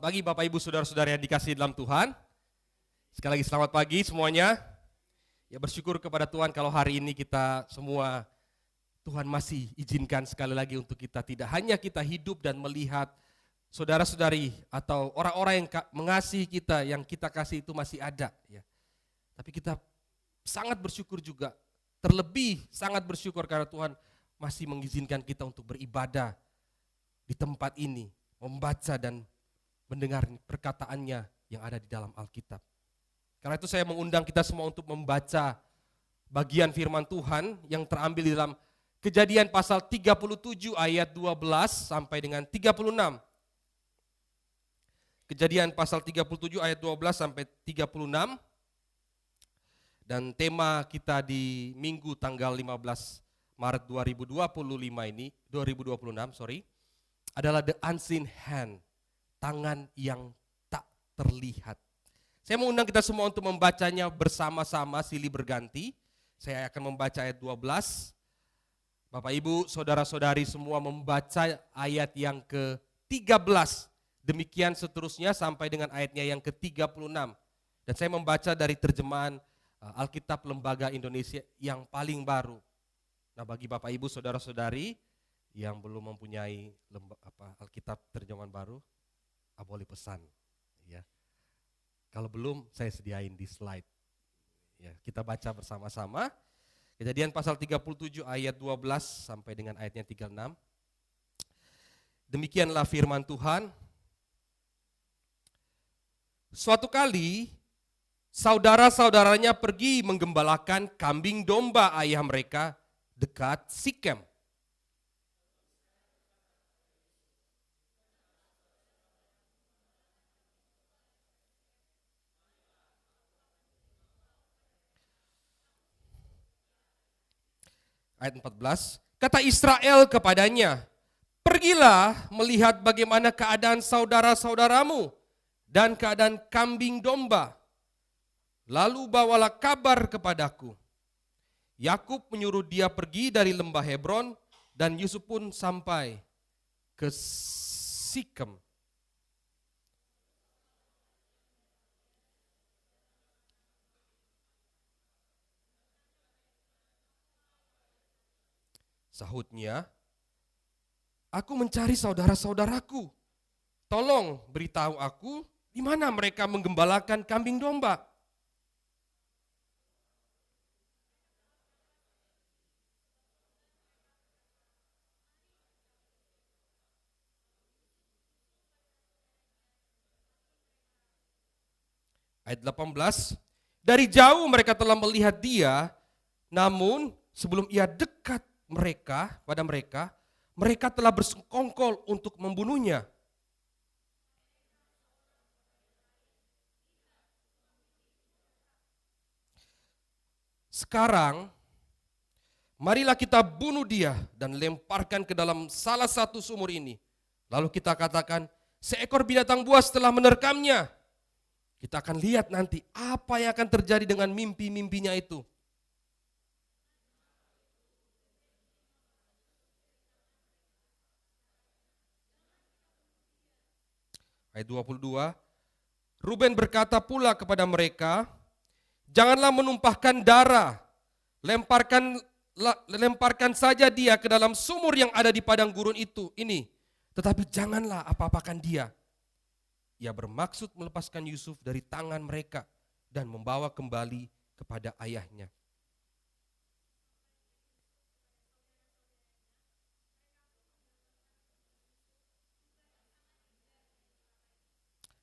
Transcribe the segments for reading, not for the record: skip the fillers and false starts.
Pagi Bapak Ibu Saudara-saudara yang dikasihi dalam Tuhan. Sekali lagi selamat pagi semuanya. Ya, bersyukur kepada Tuhan kalau hari ini kita semua Tuhan masih izinkan sekali lagi untuk kita tidak hanya kita hidup dan melihat saudara-saudari atau orang-orang yang mengasihi kita, yang kita kasih itu masih ada ya. Tapi kita sangat bersyukur juga, terlebih sangat bersyukur karena Tuhan masih mengizinkan kita untuk beribadah di tempat ini, membaca dan mendengar perkataannya yang ada di dalam Alkitab. Karena itu saya mengundang kita semua untuk membaca bagian firman Tuhan yang terambil di dalam Kejadian pasal 37 ayat 12 sampai dengan 36. Kejadian pasal 37 ayat 12 sampai 36. Dan tema kita di Minggu tanggal 15 Maret 2026 adalah The Unseen Hand. Tangan yang tak terlihat. Saya mengundang kita semua untuk membacanya bersama-sama silih berganti. Saya akan membaca ayat 12. Bapak Ibu, saudara-saudari semua membaca ayat yang ke-13. Demikian seterusnya sampai dengan ayatnya yang ke-36. Dan saya membaca dari terjemahan Alkitab Lembaga Indonesia yang paling baru. Nah, bagi Bapak Ibu, saudara-saudari yang belum mempunyai Alkitab terjemahan baru, boleh pesan ya. Kalau belum saya sediain di slide. Ya, kita baca bersama-sama. Kejadian pasal 37 ayat 12 sampai dengan ayatnya 36. Demikianlah firman Tuhan. Suatu kali saudara-saudaranya pergi menggembalakan kambing domba ayah mereka dekat Sikem. Ayat 14, kata Israel kepadanya, pergilah melihat bagaimana keadaan saudara-saudaramu dan keadaan kambing domba. Lalu bawalah kabar kepadaku. Yakub menyuruh dia pergi dari lembah Hebron dan Yusuf pun sampai ke Sikem. Sahutnya, aku mencari saudara-saudaraku. Tolong beritahu aku di mana mereka menggembalakan kambing domba. Ayat 18, dari jauh mereka telah melihat dia, namun sebelum ia dekat pada mereka, mereka telah bersekongkol untuk membunuhnya. Sekarang, marilah kita bunuh dia dan lemparkan ke dalam salah satu sumur ini. Lalu kita katakan, seekor binatang buas telah menerkamnya. Kita akan lihat nanti apa yang akan terjadi dengan mimpi-mimpinya itu. Ayat 22, Ruben berkata pula kepada mereka, janganlah menumpahkan darah, lemparkan saja dia ke dalam sumur yang ada di padang gurun ini, tetapi janganlah apa-apakan dia. Ia bermaksud melepaskan Yusuf dari tangan mereka dan membawa kembali kepada ayahnya.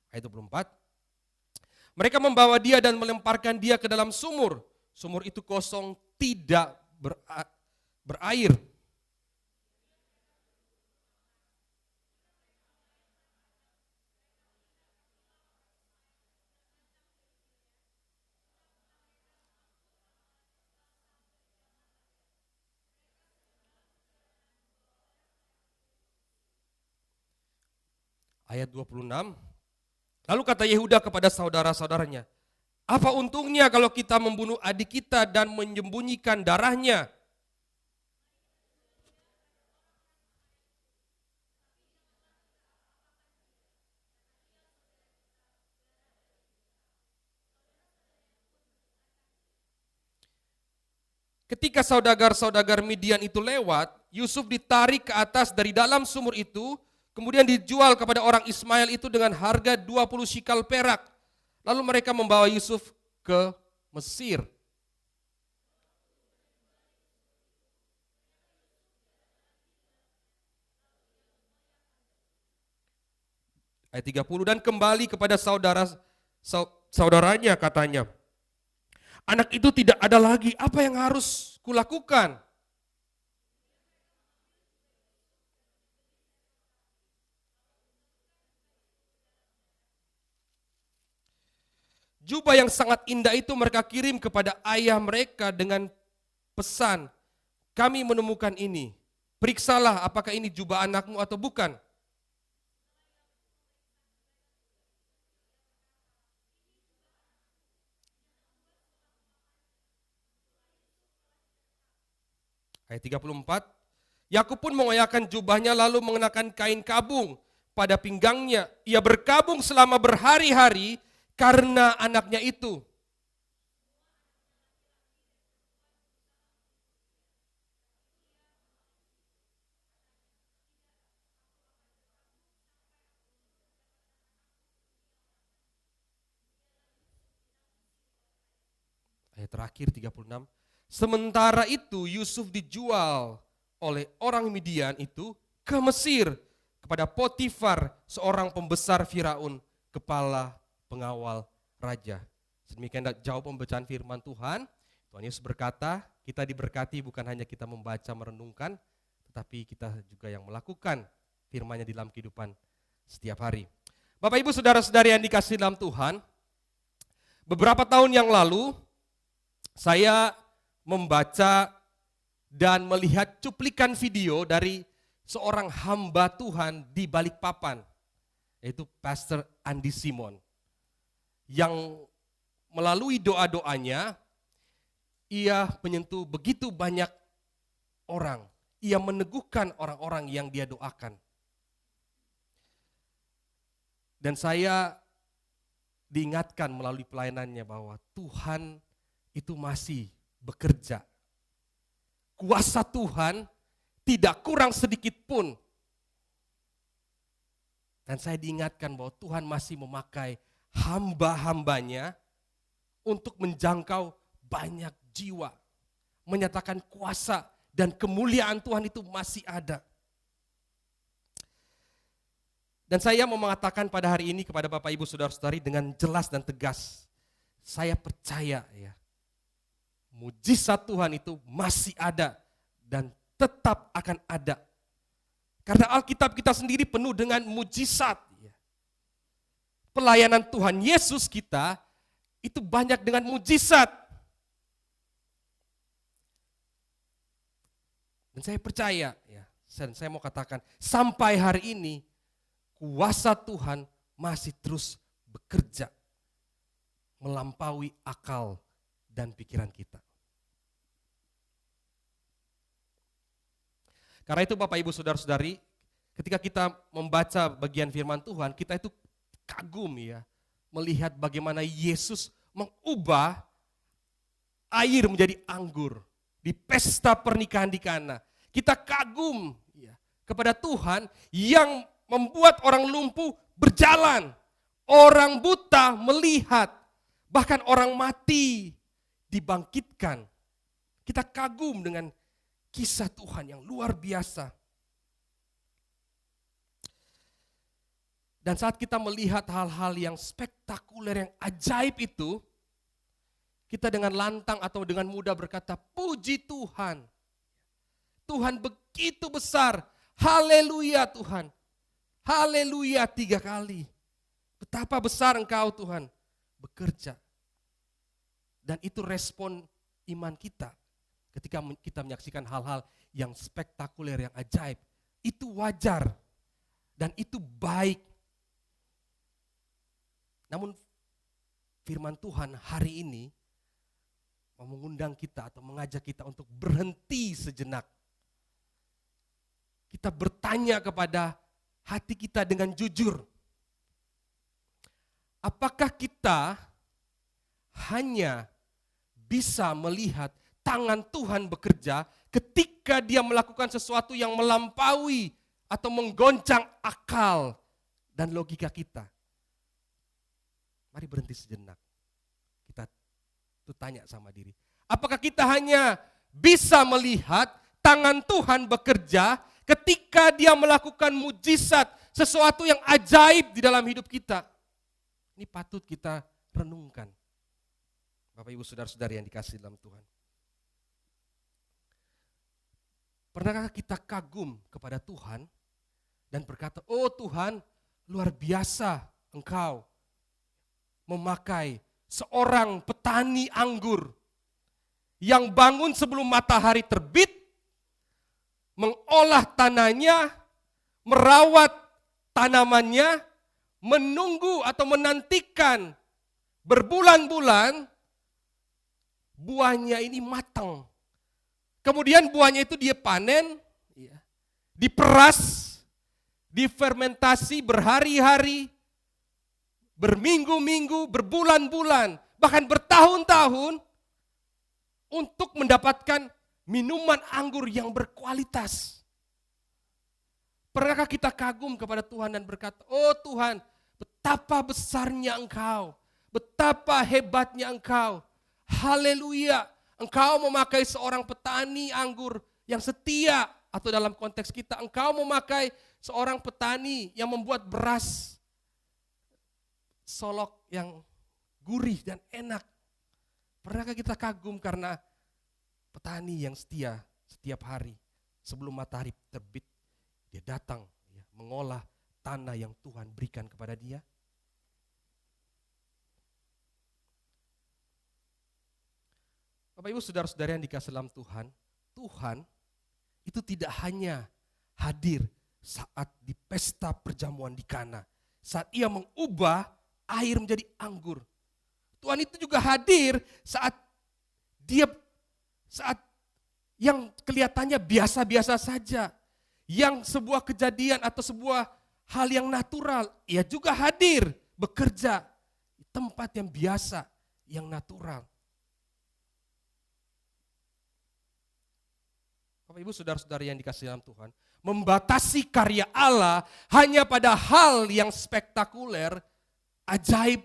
Ayat 24, mereka membawa dia dan melemparkan dia ke dalam sumur. Sumur itu kosong, tidak berair. Ayat 26, lalu kata Yehuda kepada saudara-saudaranya, apa untungnya kalau kita membunuh adik kita dan menyembunyikan darahnya? Ketika saudagar-saudagar Midian itu lewat, Yusuf ditarik ke atas dari dalam sumur itu, kemudian dijual kepada orang Ismail itu dengan harga 20 shikal perak. Lalu mereka membawa Yusuf ke Mesir. Ayat 30, dan kembali kepada saudaranya katanya, anak itu tidak ada lagi, apa yang harus kulakukan? Jubah yang sangat indah itu mereka kirim kepada ayah mereka dengan pesan, kami menemukan ini, periksalah apakah ini jubah anakmu atau bukan. Ayat 34, Yakub pun mengoyakkan jubahnya lalu mengenakan kain kabung pada pinggangnya. Ia berkabung selama berhari-hari karena anaknya itu. Ayat terakhir 36, sementara itu Yusuf dijual oleh orang Midian itu ke Mesir kepada Potifar, seorang pembesar Firaun, kepala pengawal raja. Sedemikian jauh pembacaan firman Tuhan. Tuhan Yesus berkata, kita diberkati bukan hanya kita membaca merenungkan, tetapi kita juga yang melakukan firman-Nya di dalam kehidupan setiap hari. Bapak Ibu saudara-saudari yang dikasihi dalam Tuhan, beberapa tahun yang lalu saya membaca dan melihat cuplikan video dari seorang hamba Tuhan di Balikpapan, yaitu Pastor Andi Simon, yang melalui doa-doanya, ia menyentuh begitu banyak orang, ia meneguhkan orang-orang yang dia doakan. Dan saya diingatkan melalui pelayanannya bahwa Tuhan itu masih bekerja. Kuasa Tuhan tidak kurang sedikit pun. Dan saya diingatkan bahwa Tuhan masih memakai hamba-hambanya untuk menjangkau banyak jiwa. Menyatakan kuasa dan kemuliaan Tuhan itu masih ada. Dan saya mau mengatakan pada hari ini kepada Bapak Ibu Saudara-saudari dengan jelas dan tegas. Saya percaya ya, mujizat Tuhan itu masih ada dan tetap akan ada. Karena Alkitab kita sendiri penuh dengan mujizat. Pelayanan Tuhan Yesus kita itu banyak dengan mujizat. Dan saya percaya, ya, saya mau katakan, sampai hari ini kuasa Tuhan masih terus bekerja melampaui akal dan pikiran kita. Karena itu Bapak Ibu Saudara-saudari, ketika kita membaca bagian firman Tuhan, kita itu kagum ya, melihat bagaimana Yesus mengubah air menjadi anggur di pesta pernikahan di Kana. Kita kagum ya, kepada Tuhan yang membuat orang lumpuh berjalan, orang buta melihat, bahkan orang mati dibangkitkan. Kita kagum dengan kisah Tuhan yang luar biasa. Dan saat kita melihat hal-hal yang spektakuler, yang ajaib itu, kita dengan lantang atau dengan mudah berkata, puji Tuhan. Tuhan begitu besar. Haleluya Tuhan. Haleluya 3 kali. Betapa besar Engkau Tuhan bekerja. Dan itu respon iman kita. Ketika kita menyaksikan hal-hal yang spektakuler, yang ajaib, itu wajar dan itu baik. Namun firman Tuhan hari ini mengundang kita atau mengajak kita untuk berhenti sejenak. Kita bertanya kepada hati kita dengan jujur. Apakah kita hanya bisa melihat tangan Tuhan bekerja ketika dia melakukan sesuatu yang melampaui atau menggoncang akal dan logika kita. Mari berhenti sejenak. Kita tanya sama diri. Apakah kita hanya bisa melihat tangan Tuhan bekerja ketika dia melakukan mujizat, sesuatu yang ajaib di dalam hidup kita? Ini patut kita renungkan. Bapak Ibu Saudara-saudari yang dikasihi dalam Tuhan. Pernahkah kita kagum kepada Tuhan dan berkata, oh Tuhan, luar biasa Engkau memakai seorang petani anggur yang bangun sebelum matahari terbit, mengolah tanahnya, merawat tanamannya, menunggu atau menantikan berbulan-bulan buahnya ini matang. Kemudian buahnya itu dia panen, diperas, difermentasi berhari-hari, berminggu-minggu, berbulan-bulan, bahkan bertahun-tahun untuk mendapatkan minuman anggur yang berkualitas. Pernahkah kita kagum kepada Tuhan dan berkata, oh Tuhan, betapa besarnya Engkau, betapa hebatnya Engkau, haleluya, Engkau memakai seorang petani anggur yang setia, atau dalam konteks kita, Engkau memakai seorang petani yang membuat beras solok yang gurih dan enak. Pernahkah kita kagum karena petani yang setia setiap hari sebelum matahari terbit, dia datang mengolah tanah yang Tuhan berikan kepada dia? Bapak Ibu Saudara-saudara yang dikasihi dalam Tuhan, Tuhan itu tidak hanya hadir saat di pesta perjamuan di Kana, saat ia mengubah air menjadi anggur. Tuhan itu juga hadir saat yang kelihatannya biasa-biasa saja, yang sebuah kejadian atau sebuah hal yang natural, ia juga hadir bekerja di tempat yang biasa, yang natural. Bapak Ibu Saudara-saudari yang dikasihi dalam Tuhan, membatasi karya Allah hanya pada hal yang spektakuler, ajaib,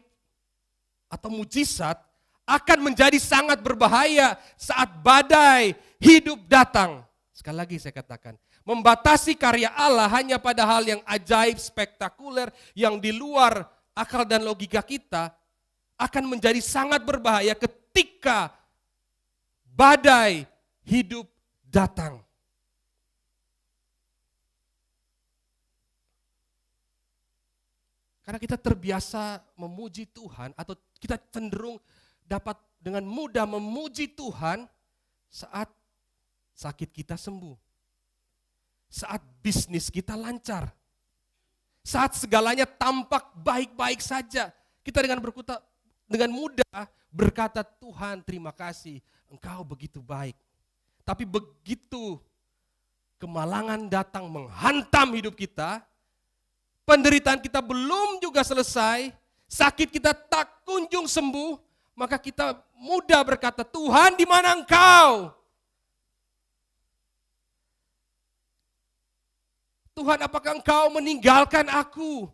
atau mujizat akan menjadi sangat berbahaya saat badai hidup datang. Sekali lagi saya katakan, membatasi karya Allah hanya pada hal yang ajaib, spektakuler, yang di luar akal dan logika kita akan menjadi sangat berbahaya ketika badai hidup datang. Karena kita terbiasa memuji Tuhan, atau kita cenderung dapat dengan mudah memuji Tuhan saat sakit kita sembuh, saat bisnis kita lancar, saat segalanya tampak baik-baik saja. Kita dengan mudah berkata, Tuhan terima kasih, Engkau begitu baik. Tapi begitu kemalangan datang menghantam hidup kita, penderitaan kita belum juga selesai, sakit kita tak kunjung sembuh, maka kita mudah berkata, Tuhan di mana Engkau? Tuhan, apakah Engkau meninggalkan aku?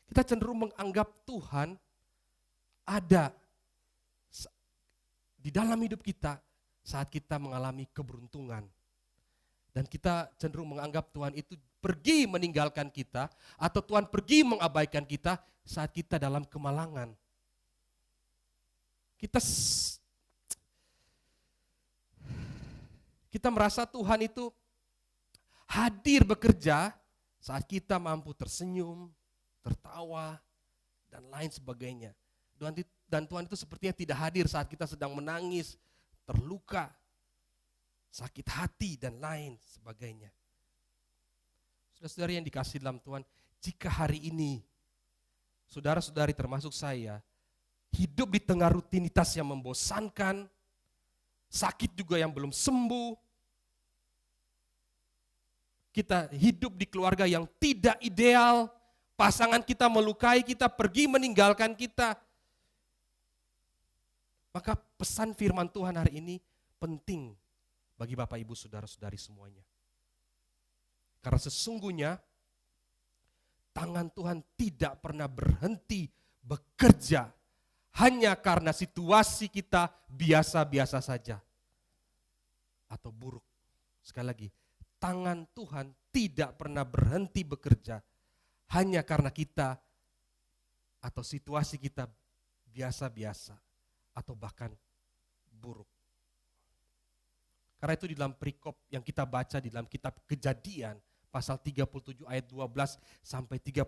Kita cenderung menganggap Tuhan ada di dalam hidup kita saat kita mengalami keberuntungan. Dan kita cenderung menganggap Tuhan itu pergi meninggalkan kita, atau Tuhan pergi mengabaikan kita saat kita dalam kemalangan. Kita merasa Tuhan itu hadir bekerja saat kita mampu tersenyum, tertawa, dan lain sebagainya. Dan Tuhan itu sepertinya tidak hadir saat kita sedang menangis, terluka, sakit hati, dan lain sebagainya. Saudara-saudari yang dikasihi dalam Tuhan, jika hari ini saudara-saudari termasuk saya hidup di tengah rutinitas yang membosankan, sakit juga yang belum sembuh, kita hidup di keluarga yang tidak ideal, pasangan kita melukai kita, pergi meninggalkan kita. Maka pesan firman Tuhan hari ini penting bagi Bapak Ibu Saudara-saudari semuanya. Karena sesungguhnya tangan Tuhan tidak pernah berhenti bekerja hanya karena situasi kita biasa-biasa saja atau buruk. Sekali lagi, tangan Tuhan tidak pernah berhenti bekerja hanya karena kita atau situasi kita biasa-biasa atau bahkan buruk. Karena itu di dalam perikop yang kita baca di dalam kitab Kejadian pasal 37 ayat 12 sampai 36,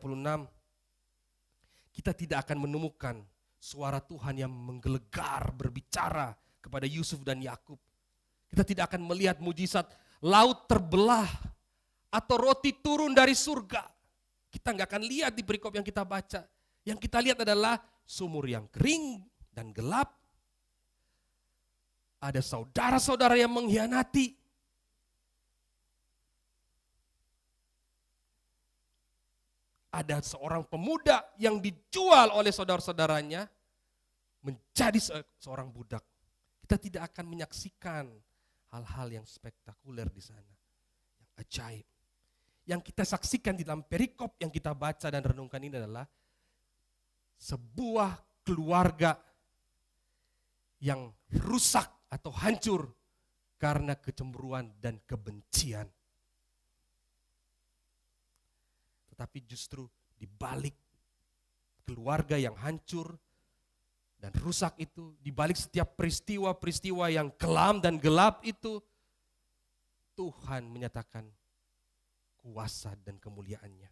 kita tidak akan menemukan suara Tuhan yang menggelegar berbicara kepada Yusuf dan Yakub. Kita tidak akan melihat mujizat laut terbelah atau roti turun dari surga. Kita nggak akan lihat di perikop yang kita baca. Yang kita lihat adalah sumur yang kering dan gelap. Ada saudara-saudara yang mengkhianati. Ada seorang pemuda yang dijual oleh saudara-saudaranya menjadi seorang budak. Kita tidak akan menyaksikan hal-hal yang spektakuler di sana, yang ajaib. Yang kita saksikan di dalam perikop yang kita baca dan renungkan ini adalah sebuah keluarga yang rusak atau hancur karena kecemburuan dan kebencian. Tetapi justru di balik keluarga yang hancur dan rusak itu, di balik setiap peristiwa-peristiwa yang kelam dan gelap itu, Tuhan menyatakan kuasa dan kemuliaannya.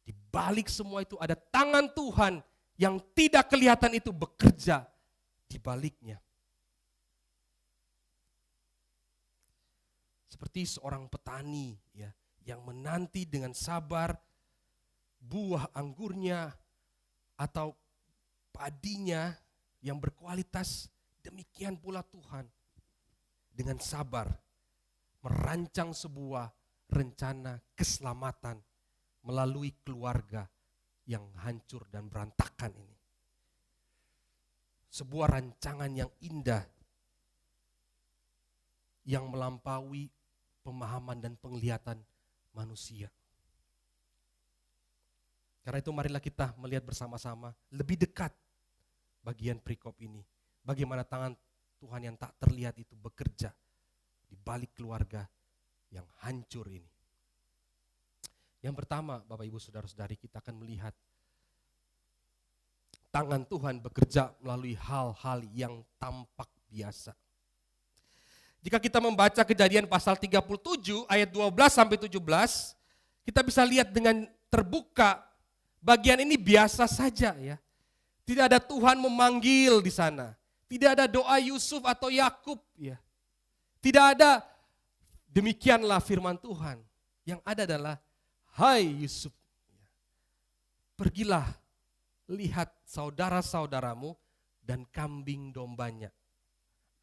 Di balik semua itu ada tangan Tuhan yang tidak kelihatan itu bekerja di baliknya. Seperti seorang petani ya, yang menanti dengan sabar buah anggurnya atau padinya yang berkualitas, demikian pula Tuhan dengan sabar merancang sebuah rencana keselamatan melalui keluarga yang hancur dan berantakan ini. Sebuah rancangan yang indah yang melampaui pemahaman dan penglihatan manusia. Karena itu marilah kita melihat bersama-sama lebih dekat bagian perikop ini. Bagaimana tangan Tuhan yang tak terlihat itu bekerja di balik keluarga yang hancur ini. Yang pertama, Bapak Ibu Saudara-saudari, kita akan melihat tangan Tuhan bekerja melalui hal-hal yang tampak biasa. Jika kita membaca Kejadian pasal 37 ayat 12 sampai 17, kita bisa lihat dengan terbuka bagian ini biasa saja ya. Tidak ada Tuhan memanggil di sana. Tidak ada doa Yusuf atau Yakub ya. Tidak ada demikianlah firman Tuhan. Yang ada adalah, hai Yusuf, pergilah lihat saudara-saudaramu dan kambing dombanya.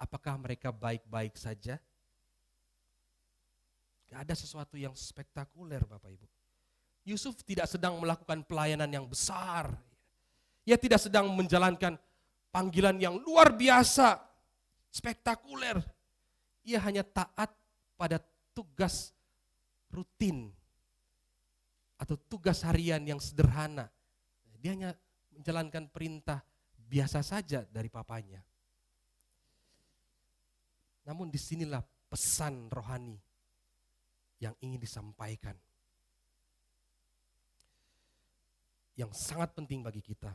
Apakah mereka baik-baik saja? Gak ada sesuatu yang spektakuler Bapak Ibu. Yusuf tidak sedang melakukan pelayanan yang besar. Ia tidak sedang menjalankan panggilan yang luar biasa, spektakuler. Ia hanya taat pada tugas rutin atau tugas harian yang sederhana. Dia hanya menjalankan perintah biasa saja dari papanya. Namun disinilah pesan rohani yang ingin disampaikan. Yang sangat penting bagi kita.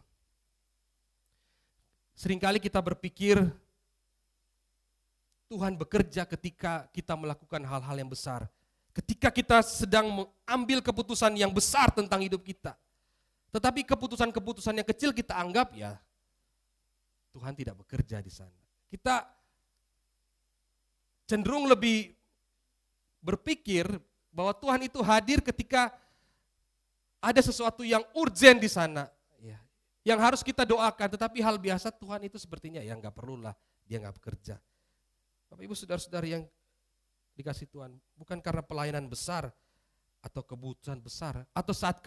Seringkali kita berpikir Tuhan bekerja ketika kita melakukan hal-hal yang besar. Ketika kita sedang mengambil keputusan yang besar tentang hidup kita. Tetapi keputusan-keputusan yang kecil kita anggap ya Tuhan tidak bekerja di sana. Kita cenderung lebih berpikir bahwa Tuhan itu hadir ketika ada sesuatu yang urgen di sana. Ya, yang harus kita doakan, tetapi hal biasa Tuhan itu sepertinya ya nggak perlulah, dia nggak bekerja. Bapak Ibu Saudara-saudari yang dikasih Tuhan, bukan karena pelayanan besar atau kebutuhan besar, atau saat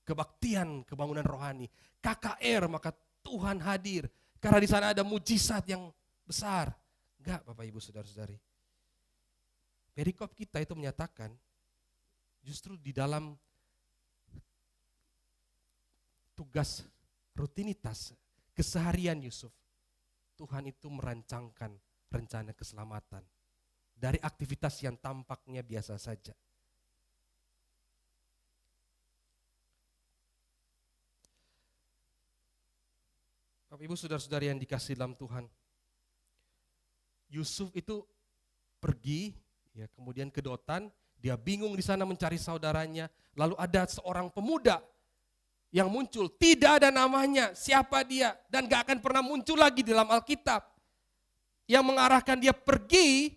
kebaktian, kebangunan rohani, KKR, maka Tuhan hadir. Karena di sana ada mujizat yang besar. Enggak, Bapak Ibu Saudara-saudari. Perikop kita itu menyatakan, justru di dalam tugas rutinitas, keseharian Yusuf, Tuhan itu merancangkan rencana keselamatan dari aktivitas yang tampaknya biasa saja. Bapak Ibu Saudara-saudari yang dikasihi dalam Tuhan, Yusuf itu pergi, ya, kemudian ke Dotan, dia bingung di sana mencari saudaranya, lalu ada seorang pemuda yang muncul, tidak ada namanya, siapa dia, dan gak akan pernah muncul lagi di dalam Alkitab, yang mengarahkan dia pergi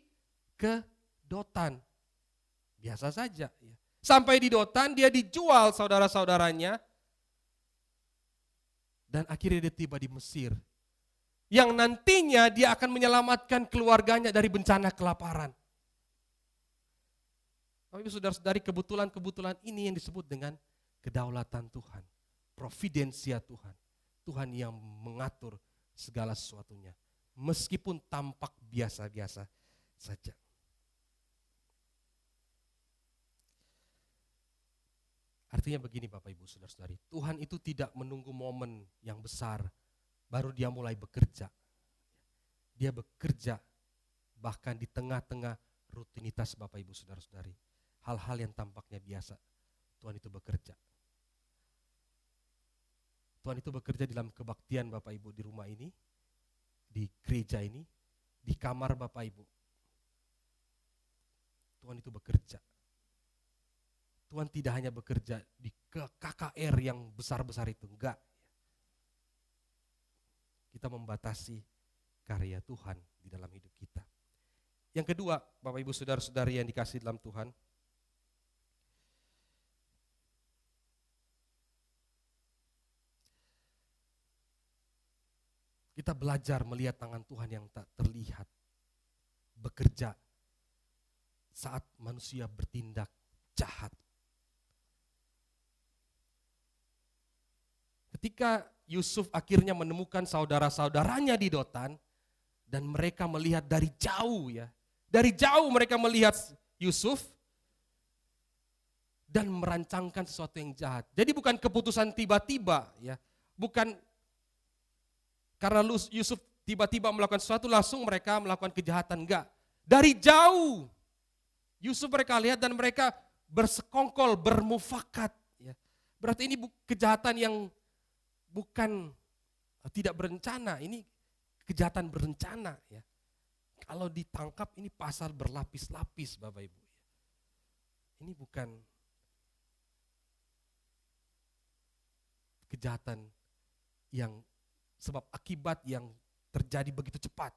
ke Dotan. Biasa saja. Ya. Sampai di Dotan dia dijual saudara-saudaranya, dan akhirnya dia tiba di Mesir, yang nantinya dia akan menyelamatkan keluarganya dari bencana kelaparan. Tapi saudara-saudari, kebetulan-kebetulan ini yang disebut dengan kedaulatan Tuhan, providensia Tuhan. Tuhan yang mengatur segala sesuatunya, meskipun tampak biasa-biasa saja. Artinya begini Bapak Ibu Saudara-saudari, Tuhan itu tidak menunggu momen yang besar baru dia mulai bekerja. Dia bekerja bahkan di tengah-tengah rutinitas Bapak Ibu Saudara-saudari. Hal-hal yang tampaknya biasa, Tuhan itu bekerja. Tuhan itu bekerja dalam kebaktian Bapak Ibu di rumah ini, di gereja ini, di kamar Bapak Ibu. Tuhan itu bekerja. Tuhan tidak hanya bekerja di KKR yang besar-besar itu, enggak. Kita membatasi karya Tuhan di dalam hidup kita. Yang kedua, Bapak Ibu Saudara-saudari yang dikasihi dalam Tuhan, kita belajar melihat tangan Tuhan yang tak terlihat bekerja saat manusia bertindak jahat. Ketika Yusuf akhirnya menemukan saudara-saudaranya di Dotan, dan mereka melihat dari jauh, ya, dari jauh mereka melihat Yusuf dan merancangkan sesuatu yang jahat. Jadi bukan keputusan tiba-tiba, ya, bukan karena Yusuf tiba-tiba melakukan sesuatu langsung mereka melakukan kejahatan, enggak. Dari jauh Yusuf mereka lihat dan mereka bersekongkol, bermufakat, ya. Berarti ini kejahatan yang bukan tidak berencana, ini kejahatan berencana, ya. Kalau ditangkap ini pasal berlapis-lapis Bapak Ibu. Ini bukan kejahatan yang sebab akibat yang terjadi begitu cepat.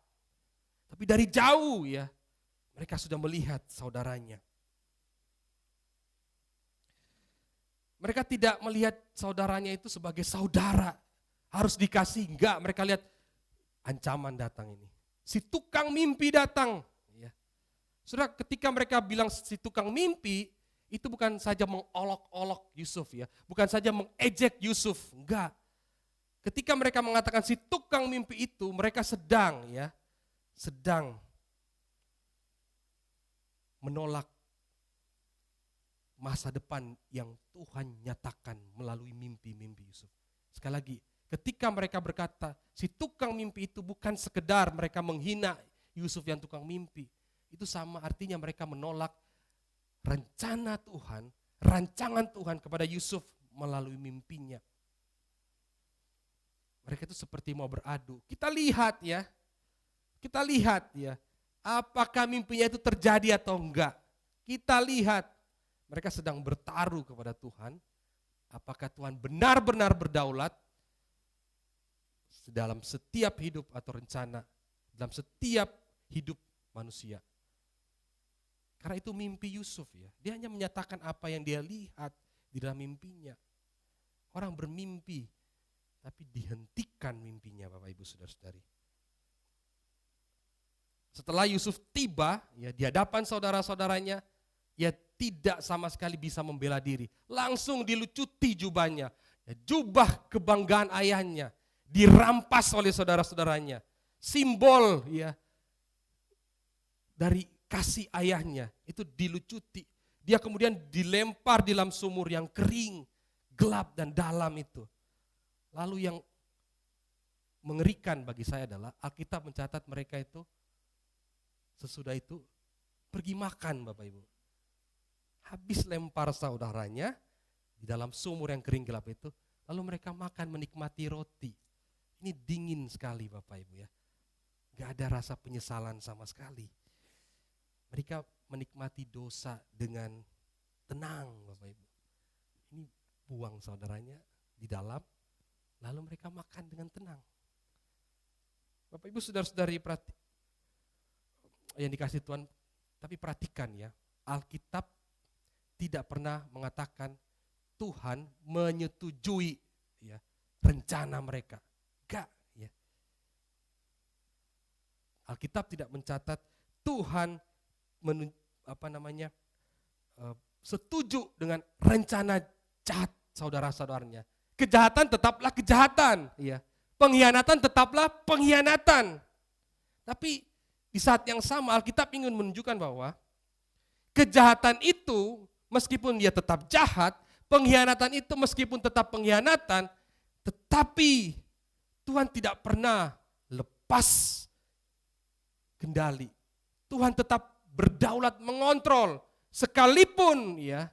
Tapi dari jauh, ya, mereka sudah melihat saudaranya. Mereka tidak melihat saudaranya itu sebagai saudara, harus dikasih, enggak. Mereka lihat ancaman datang ini. Si tukang mimpi datang. Ya. Saudara, ketika mereka bilang si tukang mimpi, itu bukan saja mengolok-olok Yusuf, ya, bukan saja mengejek Yusuf, enggak. Ketika mereka mengatakan si tukang mimpi itu, mereka sedang menolak masa depan yang Tuhan nyatakan melalui mimpi-mimpi Yusuf. Sekali lagi, ketika mereka berkata si tukang mimpi itu, bukan sekedar mereka menghina Yusuf yang tukang mimpi. Itu sama artinya mereka menolak rencana Tuhan, rancangan Tuhan kepada Yusuf melalui mimpinya. Mereka itu seperti mau beradu. Kita lihat ya, apakah mimpinya itu terjadi atau enggak. Kita lihat. Mereka sedang bertaruh kepada Tuhan, apakah Tuhan benar-benar berdaulat dalam setiap hidup atau rencana, dalam setiap hidup manusia. Karena itu mimpi Yusuf, ya. Dia hanya menyatakan apa yang dia lihat di dalam mimpinya. Orang bermimpi, tapi dihentikan mimpinya Bapak Ibu Saudara-saudari. Setelah Yusuf tiba, ya, di hadapan saudara-saudaranya, ya, tidak sama sekali bisa membela diri. Langsung dilucuti jubahnya. Ya, jubah kebanggaan ayahnya dirampas oleh saudara-saudaranya. Simbol ya dari kasih ayahnya itu dilucuti. Dia kemudian dilempar di dalam sumur yang kering, gelap dan dalam itu. Lalu yang mengerikan bagi saya adalah Alkitab mencatat mereka itu sesudah itu pergi makan, Bapak Ibu. Habis lempar saudaranya di dalam sumur yang kering gelap itu, lalu mereka makan menikmati roti. Ini dingin sekali Bapak Ibu ya. Gak ada rasa penyesalan sama sekali. Mereka menikmati dosa dengan tenang Bapak Ibu. Ini buang saudaranya di dalam, lalu mereka makan dengan tenang. Bapak Ibu saudara-saudari yang dikasih Tuhan, tapi perhatikan ya, Alkitab tidak pernah mengatakan Tuhan menyetujui ya, rencana mereka. Enggak ya. Alkitab tidak mencatat Tuhan setuju dengan rencana jahat saudara-saudaranya. Kejahatan tetaplah kejahatan, ya. Pengkhianatan tetaplah pengkhianatan. Tapi di saat yang sama Alkitab ingin menunjukkan bahwa kejahatan itu meskipun dia tetap jahat, pengkhianatan itu meskipun tetap pengkhianatan, tetapi Tuhan tidak pernah lepas kendali. Tuhan tetap berdaulat mengontrol, sekalipun ya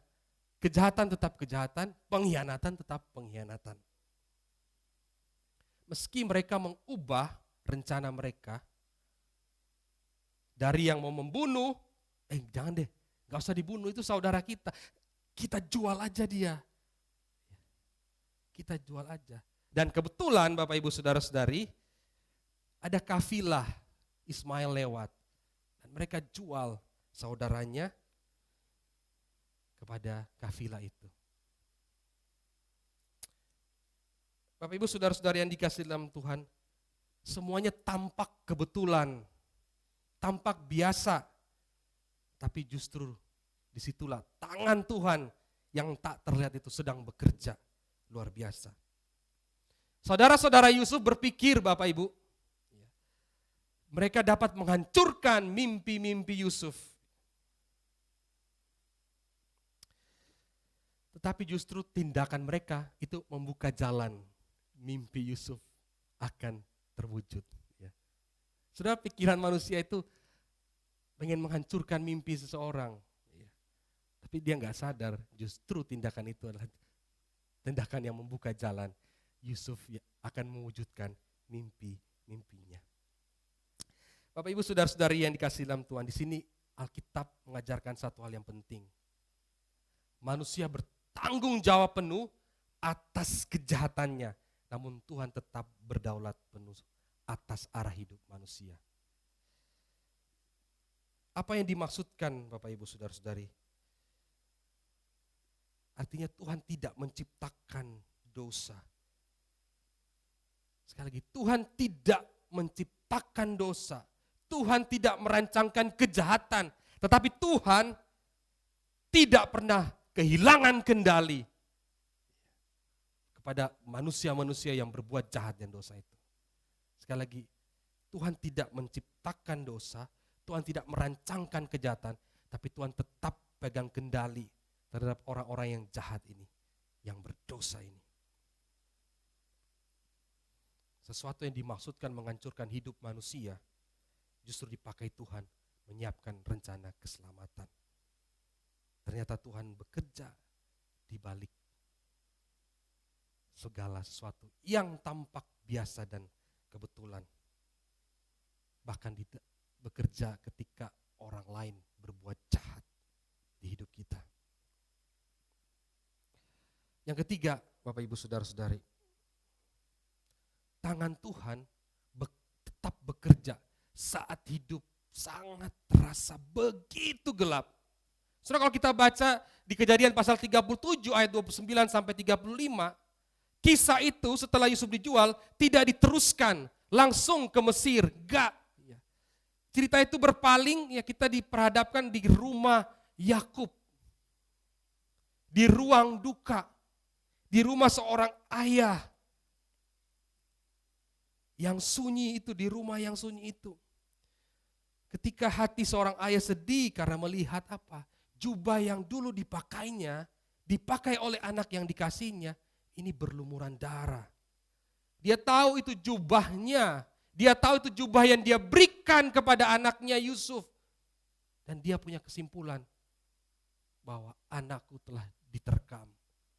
kejahatan tetap kejahatan, pengkhianatan tetap pengkhianatan. Meski mereka mengubah rencana mereka dari yang mau membunuh, jangan deh, gak usah dibunuh, itu saudara kita jual aja dia. Kita jual aja. Dan kebetulan Bapak Ibu Saudara-saudari, ada kafilah Ismail lewat. Dan mereka jual saudaranya kepada kafilah itu. Bapak Ibu Saudara-saudari yang dikasihi dalam Tuhan, semuanya tampak kebetulan, tampak biasa. Tapi justru disitulah tangan Tuhan yang tak terlihat itu sedang bekerja luar biasa. Saudara-saudara Yusuf berpikir Bapak Ibu, mereka dapat menghancurkan mimpi-mimpi Yusuf. Tetapi justru tindakan mereka itu membuka jalan mimpi Yusuf akan terwujud. Saudara, pikiran manusia itu pengen menghancurkan mimpi seseorang. Tapi dia gak sadar justru tindakan itu adalah tindakan yang membuka jalan Yusuf akan mewujudkan mimpi-mimpinya. Bapak Ibu saudara-saudari yang dikasihi dalam Tuhan, di sini Alkitab mengajarkan satu hal yang penting. Manusia bertanggung jawab penuh atas kejahatannya, namun Tuhan tetap berdaulat penuh atas arah hidup manusia. Apa yang dimaksudkan Bapak Ibu saudara-saudari? Artinya Tuhan tidak menciptakan dosa. Sekali lagi, Tuhan tidak menciptakan dosa. Tuhan tidak merancangkan kejahatan. Tetapi Tuhan tidak pernah kehilangan kendali kepada manusia-manusia yang berbuat jahat dan dosa itu. Sekali lagi, Tuhan tidak menciptakan dosa, Tuhan tidak merancangkan kejahatan, tapi Tuhan tetap pegang kendali terhadap orang-orang yang jahat ini, yang berdosa ini. Sesuatu yang dimaksudkan menghancurkan hidup manusia, justru dipakai Tuhan menyiapkan rencana keselamatan. Ternyata Tuhan bekerja di balik segala sesuatu yang tampak biasa dan kebetulan. Bahkan bekerja ketika orang lain berbuat jahat di hidup kita. Yang ketiga, Bapak Ibu Saudara-saudari, tangan Tuhan tetap bekerja saat hidup sangat terasa begitu gelap. Saudara, kalau kita baca di Kejadian pasal 37 ayat 29 sampai 35, kisah itu setelah Yusuf dijual tidak diteruskan langsung ke Mesir, enggak. Cerita itu berpaling, ya kita diperhadapkan di rumah Yakub. di ruang duka, di rumah seorang ayah yang sunyi itu, di rumah yang sunyi itu. Ketika hati seorang ayah sedih karena melihat apa? Jubah yang dulu dipakainya, dipakai oleh anak yang dikasihnya, ini berlumuran darah. Dia tahu itu jubahnya, dia tahu itu jubah yang dia berikan kepada anaknya Yusuf. Dan dia punya kesimpulan bahwa anakku telah diterkam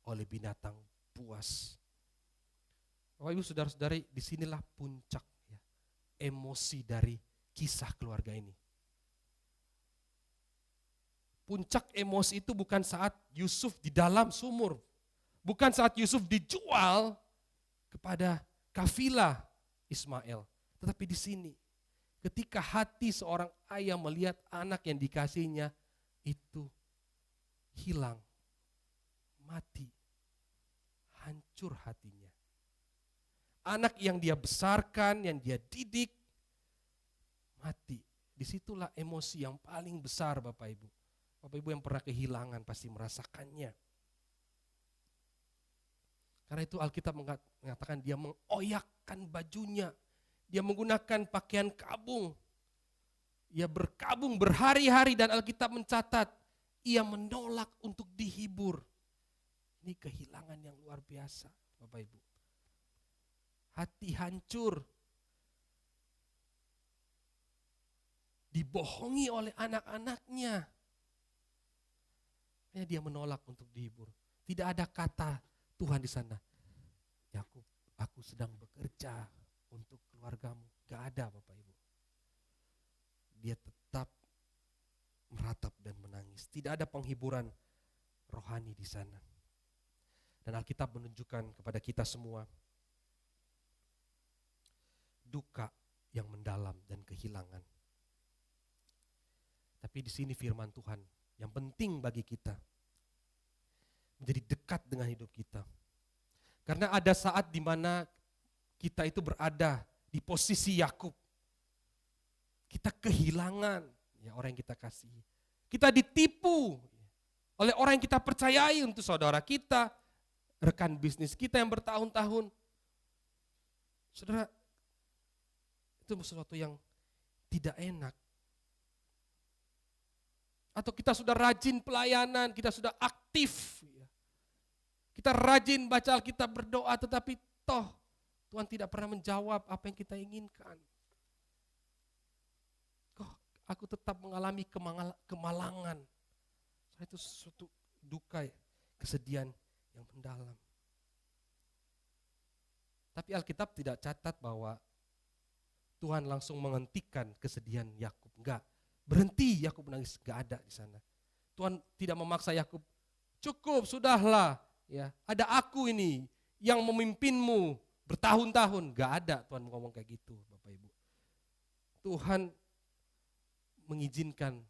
oleh binatang buas. Bapak Ibu saudara-saudari, disinilah puncak ya, emosi dari kisah keluarga ini. Puncak emosi itu bukan saat Yusuf di dalam sumur, bukan saat Yusuf dijual kepada kafilah Ismail, tetapi di sini ketika hati seorang ayah melihat anak yang dikasihnya itu hilang, mati, hancur hatinya. Anak yang dia besarkan, yang dia didik, mati. Disitulah emosi yang paling besar Bapak Ibu. Bapak Ibu yang pernah kehilangan pasti merasakannya. Karena itu Alkitab mengatakan dia mengoyakkan bajunya. Dia menggunakan pakaian kabung. Ia berkabung berhari-hari dan Alkitab mencatat ia menolak untuk dihibur. Ini kehilangan yang luar biasa Bapak Ibu. Hati hancur. Dibohongi oleh anak-anaknya. Dia menolak untuk dihibur. Tidak ada kata Tuhan di sana. Yakub, aku sedang bekerja untuk keluargamu. Gak ada Bapak Ibu. Dia tetap meratap dan menangis. Tidak ada penghiburan rohani di sana. Dan Alkitab menunjukkan kepada kita semua duka yang mendalam dan kehilangan. Tapi di sini firman Tuhan yang penting bagi kita menjadi dekat dengan hidup kita. Karena ada saat di mana kita itu berada di posisi Yakub. Kita kehilangan ya orang yang kita kasihi. Kita ditipu oleh orang yang kita percayai, untuk saudara kita, rekan bisnis kita yang bertahun-tahun. Saudara, itu sesuatu yang tidak enak. Atau kita sudah rajin pelayanan, kita sudah aktif. Kita rajin baca Alkitab, berdoa, tetapi toh Tuhan tidak pernah menjawab apa yang kita inginkan. Kok aku tetap mengalami kemalangan. Itu suatu duka, kesedihan yang mendalam. Tapi Alkitab tidak catat bahwa Tuhan langsung menghentikan kesedihan Yakub. Enggak. Berhenti Yakub menangis, enggak ada di sana. Tuhan tidak memaksa Yakub, cukup, sudahlah. Ya, ada aku ini yang memimpinmu bertahun-tahun. Enggak ada Tuhan ngomong kayak gitu, Bapak Ibu. Tuhan mengizinkan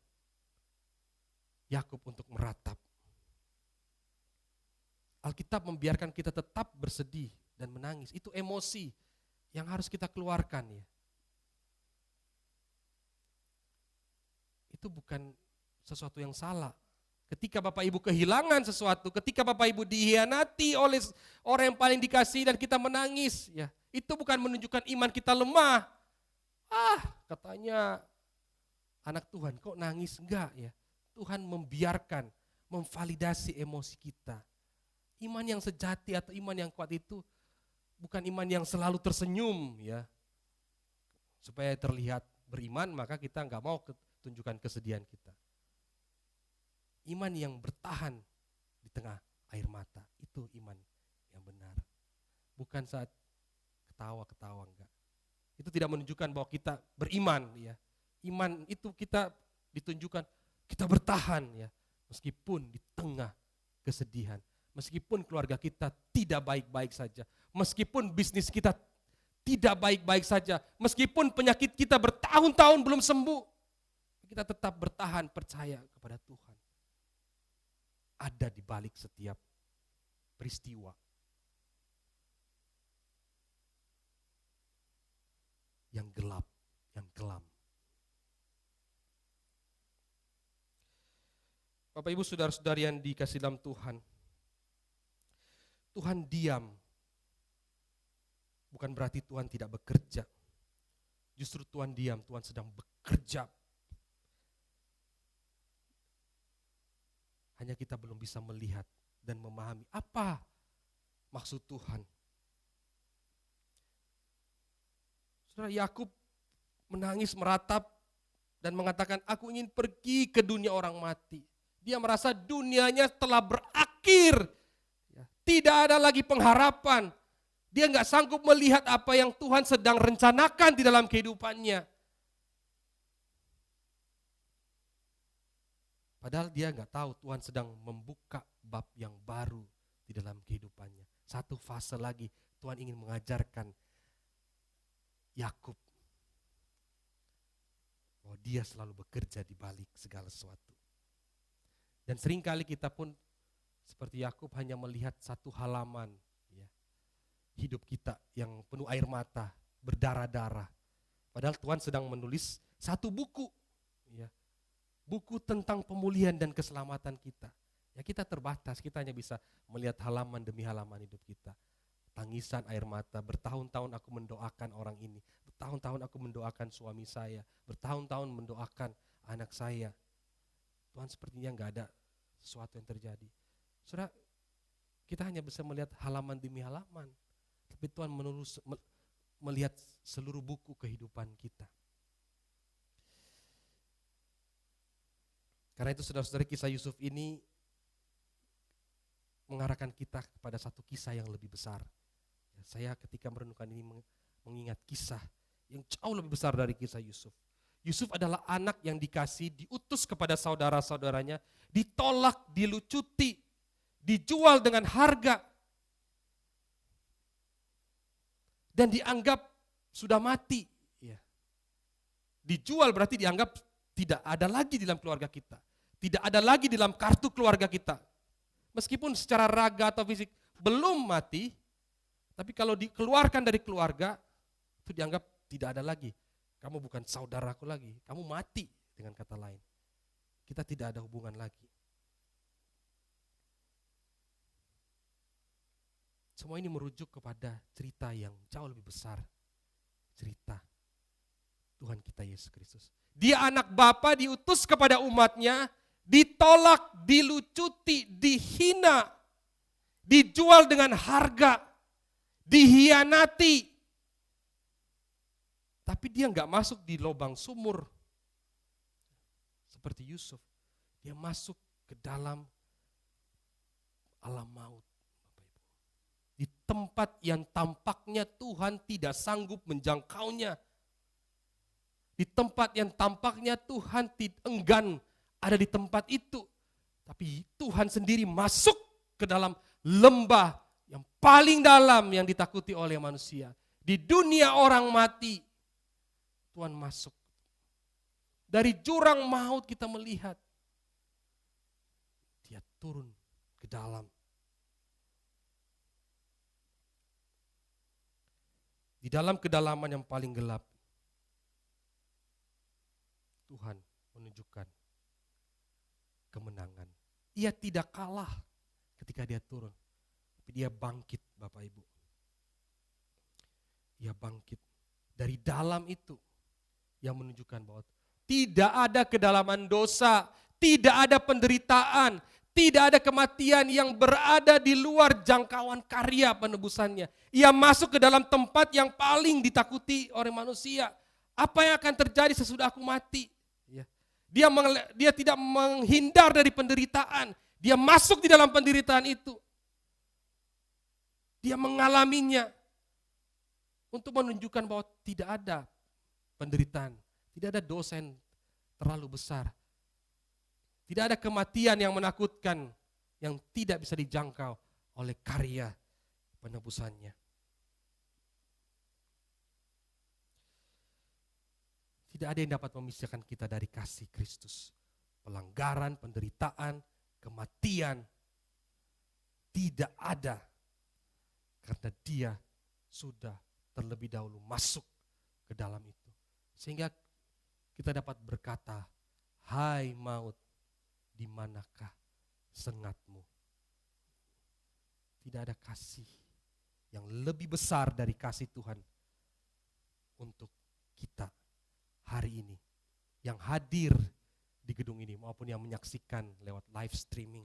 Yakub untuk meratap. Alkitab membiarkan kita tetap bersedih dan menangis. Itu emosi yang harus kita keluarkan ya. Itu bukan sesuatu yang salah. Ketika Bapak Ibu kehilangan sesuatu, ketika Bapak Ibu dikhianati oleh orang yang paling dikasihi dan kita menangis, ya, itu bukan menunjukkan iman kita lemah. Katanya anak Tuhan kok nangis? Enggak ya. Tuhan membiarkan, memvalidasi emosi kita. Iman yang sejati atau iman yang kuat itu bukan iman yang selalu tersenyum ya. Supaya terlihat beriman, maka kita enggak mau tunjukkan kesedihan kita. Iman yang bertahan di tengah air mata, itu iman yang benar. Bukan saat ketawa-ketawa, enggak. Itu tidak menunjukkan bahwa kita beriman ya. Iman itu kita ditunjukkan kita bertahan ya, meskipun di tengah kesedihan, meskipun keluarga kita tidak baik-baik saja, meskipun bisnis kita tidak baik-baik saja, meskipun penyakit kita bertahun-tahun belum sembuh, kita tetap bertahan percaya kepada Tuhan. Ada di balik setiap peristiwa. Yang gelap, yang kelam. Bapak Ibu saudara-saudari yang dikasih dalam Tuhan, Tuhan diam bukan berarti Tuhan tidak bekerja. Justru Tuhan diam, Tuhan sedang bekerja. Hanya kita belum bisa melihat dan memahami apa maksud Tuhan. Saudara, Yakub menangis meratap dan mengatakan, aku ingin pergi ke dunia orang mati. Dia merasa dunianya telah berakhir. Tidak ada lagi pengharapan. Dia nggak sanggup melihat apa yang Tuhan sedang rencanakan di dalam kehidupannya. Padahal dia nggak tahu Tuhan sedang membuka bab yang baru di dalam kehidupannya. Satu fase lagi Tuhan ingin mengajarkan Yakub bahwa dia selalu bekerja di balik segala sesuatu. Dan seringkali kita pun seperti Yakub hanya melihat satu halaman ya, hidup kita yang penuh air mata, berdarah-darah. Padahal Tuhan sedang menulis satu buku. Ya, buku tentang pemulihan dan keselamatan kita. Ya, kita terbatas, kita hanya bisa melihat halaman demi halaman hidup kita. Tangisan air mata, bertahun-tahun aku mendoakan orang ini. Bertahun-tahun aku mendoakan suami saya. Bertahun-tahun mendoakan anak saya. Tuhan sepertinya enggak ada sesuatu yang terjadi. Saudara, kita hanya bisa melihat halaman demi halaman. Tapi Tuhan melihat seluruh buku kehidupan kita. Karena itu saudara-saudari, kisah Yusuf ini mengarahkan kita kepada satu kisah yang lebih besar. Saya ketika merenungkan ini mengingat kisah yang jauh lebih besar dari kisah Yusuf. Yusuf adalah anak yang dikasih, diutus kepada saudara-saudaranya, ditolak, dilucuti, dijual dengan harga, dan dianggap sudah mati. Dijual berarti dianggap tidak ada lagi di dalam keluarga kita. Tidak ada lagi di dalam kartu keluarga kita. Meskipun secara raga atau fisik belum mati, tapi kalau dikeluarkan dari keluarga, itu dianggap tidak ada lagi. Kamu bukan saudaraku lagi, kamu mati dengan kata lain. Kita tidak ada hubungan lagi. Semua ini merujuk kepada cerita yang jauh lebih besar. Cerita Tuhan kita Yesus Kristus. Dia anak Bapa, diutus kepada umatnya, ditolak, dilucuti, dihina, dijual dengan harga, dihianati. Tapi dia enggak masuk di lubang sumur seperti Yusuf. Dia masuk ke dalam alam maut. Di tempat yang tampaknya Tuhan tidak sanggup menjangkaunya. Di tempat yang tampaknya Tuhan enggan ada di tempat itu. Tapi Tuhan sendiri masuk ke dalam lembah yang paling dalam yang ditakuti oleh manusia. Di dunia orang mati, Tuhan masuk. Dari jurang maut kita melihat, dia turun ke dalam. Di dalam kedalaman yang paling gelap, Tuhan menunjukkan kemenangan. Ia tidak kalah ketika dia turun, tapi dia bangkit, Bapak Ibu. Ia bangkit dari dalam itu yang menunjukkan bahwa tidak ada kedalaman dosa, tidak ada penderitaan, tidak ada kematian yang berada di luar jangkauan karya penebusannya. Ia masuk ke dalam tempat yang paling ditakuti oleh manusia. Apa yang akan terjadi sesudah aku mati? Dia tidak menghindar dari penderitaan. Dia masuk di dalam penderitaan itu. Dia mengalaminya untuk menunjukkan bahwa tidak ada penderitaan. Tidak ada dosa yang terlalu besar. Tidak ada kematian yang menakutkan, yang tidak bisa dijangkau oleh karya penebusannya. Tidak ada yang dapat memisahkan kita dari kasih Kristus. Pelanggaran, penderitaan, kematian, tidak ada. Karena dia sudah terlebih dahulu masuk ke dalam itu. Sehingga kita dapat berkata, hai maut, di manakah sengatmu? Tidak ada kasih yang lebih besar dari kasih Tuhan untuk kita hari ini, yang hadir di gedung ini maupun yang menyaksikan lewat live streaming.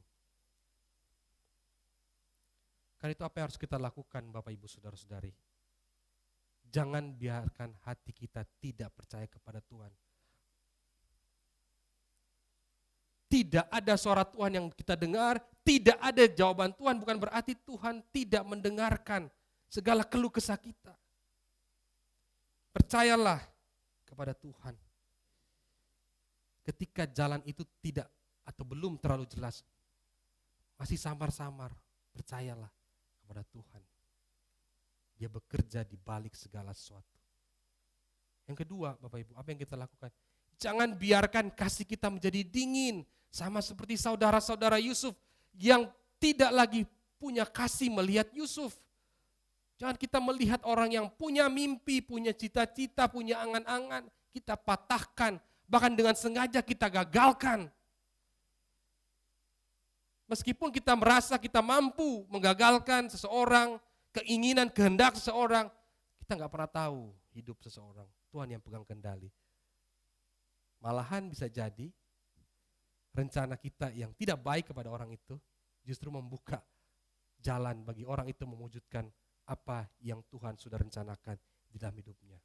Karena itu apa yang harus kita lakukan Bapak Ibu Saudara-saudari? Jangan biarkan hati kita tidak percaya kepada Tuhan. Tidak ada suara Tuhan yang kita dengar, tidak ada jawaban Tuhan, bukan berarti Tuhan tidak mendengarkan segala keluh kesah kita. Percayalah kepada Tuhan. Ketika jalan itu tidak atau belum terlalu jelas, masih samar-samar, percayalah kepada Tuhan. Dia bekerja di balik segala sesuatu. Yang kedua, Bapak Ibu, apa yang kita lakukan? Jangan biarkan kasih kita menjadi dingin, sama seperti saudara-saudara Yusuf yang tidak lagi punya kasih melihat Yusuf. Jangan kita melihat orang yang punya mimpi, punya cita-cita, punya angan-angan, kita patahkan, bahkan dengan sengaja kita gagalkan. Meskipun kita merasa kita mampu menggagalkan seseorang, keinginan, kehendak seseorang, kita nggak pernah tahu hidup seseorang. Tuhan yang pegang kendali. Malahan bisa jadi rencana kita yang tidak baik kepada orang itu justru membuka jalan bagi orang itu mewujudkan apa yang Tuhan sudah rencanakan di dalam hidupnya.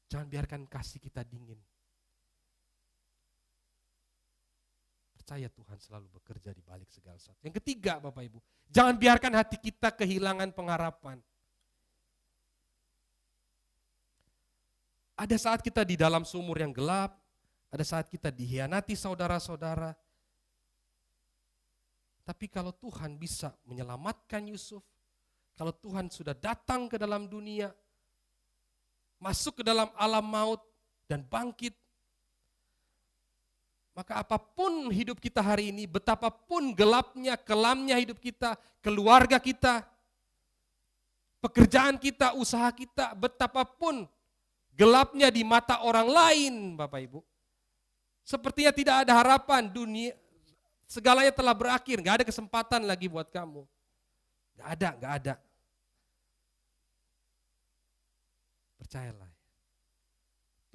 Jangan biarkan kasih kita dingin. Percaya Tuhan selalu bekerja di balik segala sesuatu. Yang ketiga Bapak Ibu, jangan biarkan hati kita kehilangan pengharapan. Ada saat kita di dalam sumur yang gelap, ada saat kita dikhianati saudara-saudara. Tapi kalau Tuhan bisa menyelamatkan Yusuf, kalau Tuhan sudah datang ke dalam dunia, masuk ke dalam alam maut dan bangkit, maka apapun hidup kita hari ini, betapapun gelapnya, kelamnya hidup kita, keluarga kita, pekerjaan kita, usaha kita, betapapun gelapnya di mata orang lain, Bapak Ibu, sepertinya tidak ada harapan, dunia segalanya telah berakhir, gak ada kesempatan lagi buat kamu. Gak ada. Percayalah,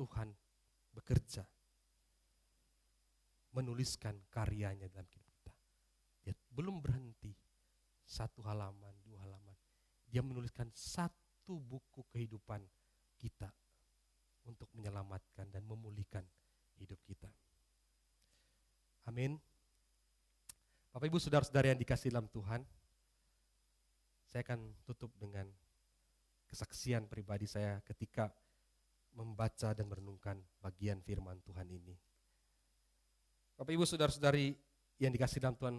Tuhan bekerja, menuliskan karyanya dalam hidup kita. Dia belum berhenti, 1 halaman, 2 halaman. Dia menuliskan 1 buku kehidupan kita untuk menyelamatkan dan memulihkan hidup kita. Amin. Bapak Ibu Saudara-saudara yang dikasihi dalam Tuhan, saya akan tutup dengan kesaksian pribadi saya ketika membaca dan merenungkan bagian firman Tuhan ini. Bapak Ibu Saudara-saudari yang dikasihi dalam Tuhan,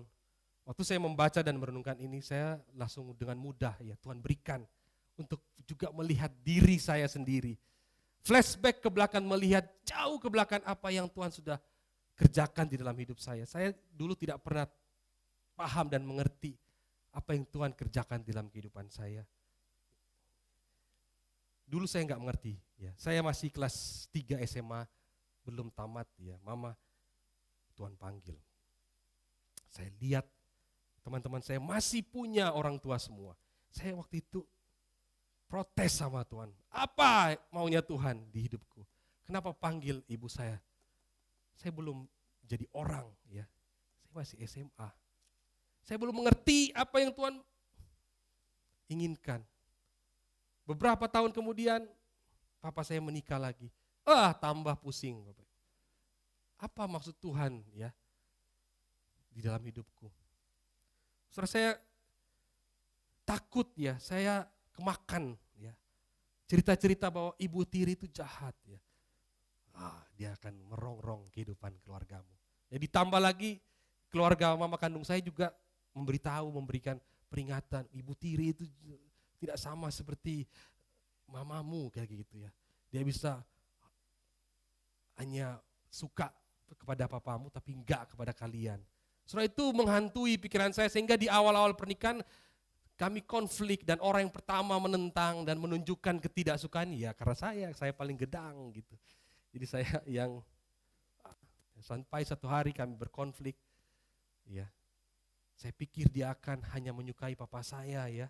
waktu saya membaca dan merenungkan ini, saya langsung dengan mudah ya Tuhan berikan untuk juga melihat diri saya sendiri. Flashback ke belakang, melihat jauh ke belakang apa yang Tuhan sudah kerjakan di dalam hidup saya. Saya dulu tidak pernah paham dan mengerti apa yang Tuhan kerjakan di dalam kehidupan saya. Dulu saya nggak mengerti, ya. Saya masih kelas 3 SMA, belum tamat, ya. Mama, Tuhan panggil. Saya lihat teman-teman saya masih punya orang tua semua. Saya waktu itu protes sama Tuhan. Apa maunya Tuhan di hidupku? Kenapa panggil ibu saya? Saya belum jadi orang, ya. Saya masih SMA. Saya belum mengerti apa yang Tuhan inginkan. Beberapa tahun kemudian, papa saya menikah lagi. Tambah pusing, Bapak. Apa maksud Tuhan, ya, di dalam hidupku? Saudara, saya takut, ya, saya kemakan, ya, cerita-cerita bahwa ibu tiri itu jahat, ya. Dia akan merongrong kehidupan keluargamu. Ya, ditambah lagi keluarga mama kandung saya juga memberikan peringatan, ibu tiri itu tidak sama seperti mamamu kayak gitu, ya. Dia bisa hanya suka kepada papamu tapi enggak kepada kalian. Saudara, itu menghantui pikiran saya sehingga di awal-awal pernikahan kami konflik dan orang yang pertama menentang dan menunjukkan ketidaksukaan ya karena saya paling gedang gitu. Jadi saya yang Sampai satu hari kami berkonflik, ya. Saya pikir dia akan hanya menyukai papa saya, ya.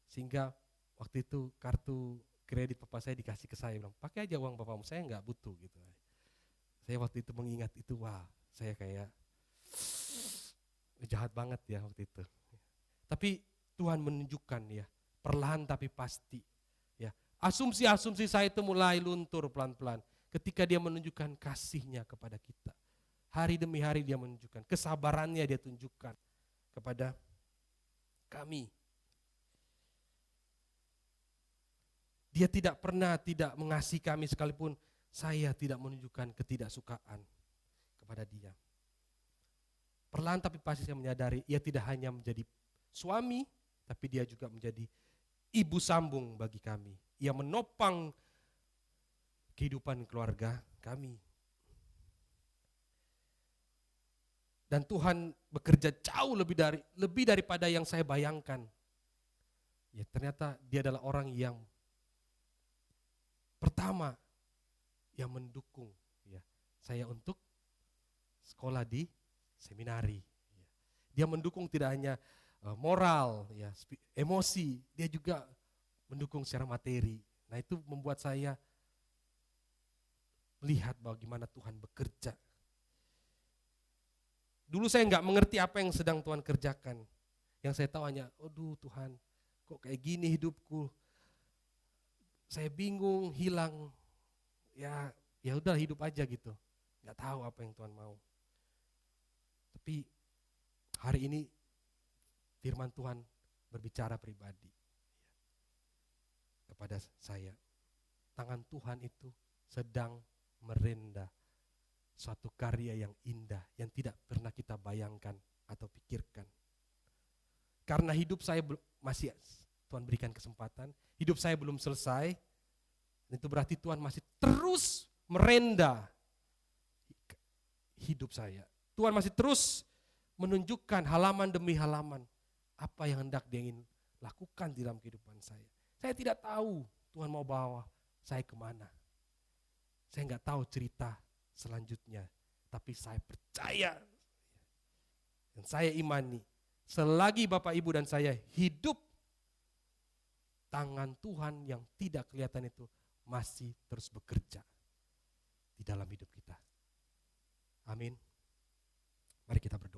Sehingga waktu itu kartu kredit papa saya dikasih ke saya, bilang pakai aja uang papamu, saya nggak butuh gitu. Saya waktu itu mengingat itu, wah saya kayak jahat banget ya waktu itu. Tapi Tuhan menunjukkan ya, perlahan tapi pasti. Ya, asumsi-asumsi saya itu mulai luntur pelan-pelan ketika dia menunjukkan kasihnya kepada kita. Hari demi hari dia menunjukkan, kesabarannya dia tunjukkan kepada kami. Dia tidak pernah tidak mengasihi kami sekalipun saya tidak menunjukkan ketidaksukaan kepada dia. Perlahan tapi pasti saya menyadari ia tidak hanya menjadi suami, tapi dia juga menjadi ibu sambung bagi kami. Ia menopang kehidupan keluarga kami. Dan Tuhan bekerja jauh lebih daripada yang saya bayangkan. Ya, ternyata dia adalah orang yang pertama yang mendukung ya saya untuk sekolah di seminari. Dia mendukung tidak hanya moral, ya, emosi, dia juga mendukung secara materi. Nah, itu membuat saya melihat bagaimana Tuhan bekerja. Dulu saya nggak mengerti apa yang sedang Tuhan kerjakan. Yang saya tahu hanya, aduh Tuhan, kok kayak gini hidupku. Saya bingung, hilang. Ya udah hidup aja gitu. Nggak tahu apa yang Tuhan mau. Tapi hari ini firman Tuhan berbicara pribadi kepada saya. Tangan Tuhan itu sedang merenda suatu karya yang indah yang tidak pernah kita bayangkan atau pikirkan. Karena hidup saya masih Tuhan berikan kesempatan, hidup saya belum selesai, itu berarti Tuhan masih terus merenda hidup saya. Tuhan masih terus menunjukkan halaman demi halaman apa yang hendak dia ingin lakukan di dalam kehidupan saya. Saya tidak tahu Tuhan mau bawa saya kemana. Saya nggak tahu cerita selanjutnya, tapi saya percaya dan saya imani selagi Bapak Ibu dan saya hidup, tangan Tuhan yang tidak kelihatan itu masih terus bekerja di dalam hidup kita. Amin. Mari kita berdoa.